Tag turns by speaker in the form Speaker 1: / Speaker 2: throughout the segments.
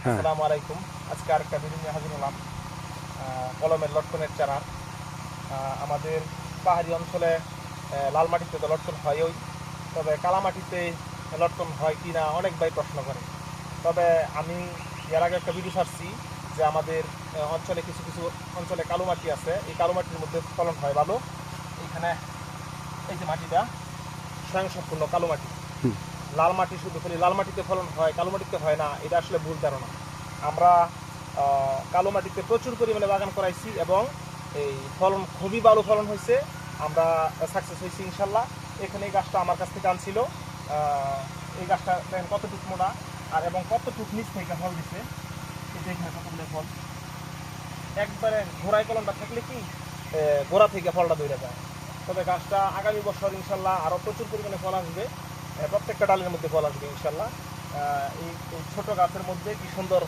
Speaker 1: হ্যাঁ।
Speaker 2: আসসালামু আলাইকুম। আজকে আরেকটা ভিডিও নিয়ে হাজির হলাম। কলমের লটকনের চারা। আমাদের পাহাড়ি অঞ্চলে লাল মাটিতে তো লটকন হয়ই, তবে কালামাটিতে লটকন হয় কি না অনেক ভাই প্রশ্ন করে। তবে আমি এর আগে একটা ভিডিও ছাড়ছি যে আমাদের অঞ্চলে কিছু কিছু অঞ্চলে কালো মাটি আছে, এই কালো মাটির মধ্যে ফলন হয় ভালো। এখানে এই যে মাটিটা স্বয়ংসম্পূর্ণ কালো মাটি।
Speaker 1: হুম।
Speaker 2: লাল মাটি শুধু খালি লাল মাটিতে ফলন হয়, কালো মাটিতে হয় না, এটা আসলে ভুল ধারণা। আমরা কালো মাটিতে প্রচুর পরিমাণে বাগান করাইছি এবং এই ফলন খুবই ভালো ফলন হয়েছে। আমরা সাকসেস হয়েছি ইনশাল্লাহ। এখানে এই গাছটা আমার কাছ থেকে আনছিল। এই গাছটা দেখেন কতটুক মোড়া আর এবং কতটুক নিচ থেকে ফল দিচ্ছে। এটা এখানে কতগুলো ফল একবারে ঘোড়ায় কলমটা থাকলে কি গোড়া থেকে ফলটা ধরে যায়। তবে গাছটা আগামী বছর ইনশাল্লাহ আরও প্রচুর পরিমাণে ফল আসবে। প্রত্যেকটা ডালের মধ্যে ফল আসবে ইনশাল্লাহ। এই ছোটো গাছের মধ্যে কি সুন্দর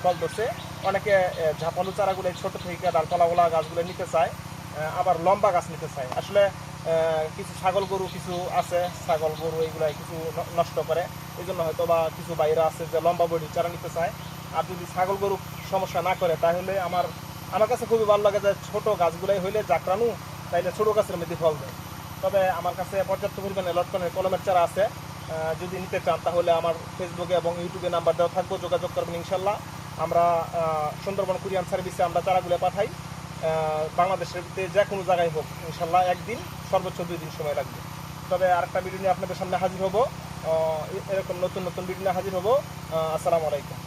Speaker 2: ফল ধরছে। অনেকে ঝাপালু চারাগুলো ছোটো থেকে ডালপালাওয়ালা গাছগুলো নিতে চায়, আবার লম্বা গাছ নিতে চায়। আসলে কিছু ছাগল গরু কিছু আছে, ছাগল গরু এইগুলাই কিছু নষ্ট করে। এই জন্য হয়তো বা কিছু বাইরে আছে যে লম্বা বডি চারা নিতে চায়। আর যদি ছাগল গরু সমস্যা না করে তাহলে আমার কাছে খুবই ভালো লাগে যে ছোটো গাছগুলাই হইলে জাকরানু, তাইলে ছোটো গাছের মধ্যে ফল দেয়। তবে আমার কাছে পর্যাপ্ত পরিমাণে লটকনের কলমের চারা আছে। যদি নিতে চান তাহলে আমার ফেসবুকে এবং ইউটিউবে নাম্বার দেওয়া থাকবো, যোগাযোগ করবেন ইনশাল্লাহ। আমরা সুন্দরবন কুরিয়ান সার্ভিসে আমরা চারাগুলো পাঠাই। বাংলাদেশের যে কোনো জায়গায় হোক ইনশাল্লাহ একদিন সর্বোচ্চ 2 দিন সময় লাগবে। তবে আরেকটা ভিডিও নিয়ে আপনাদের সামনে হাজির হব, এরকম নতুন নতুন ভিডিও নিয়ে হাজির হব। আসসালামু আলাইকুম।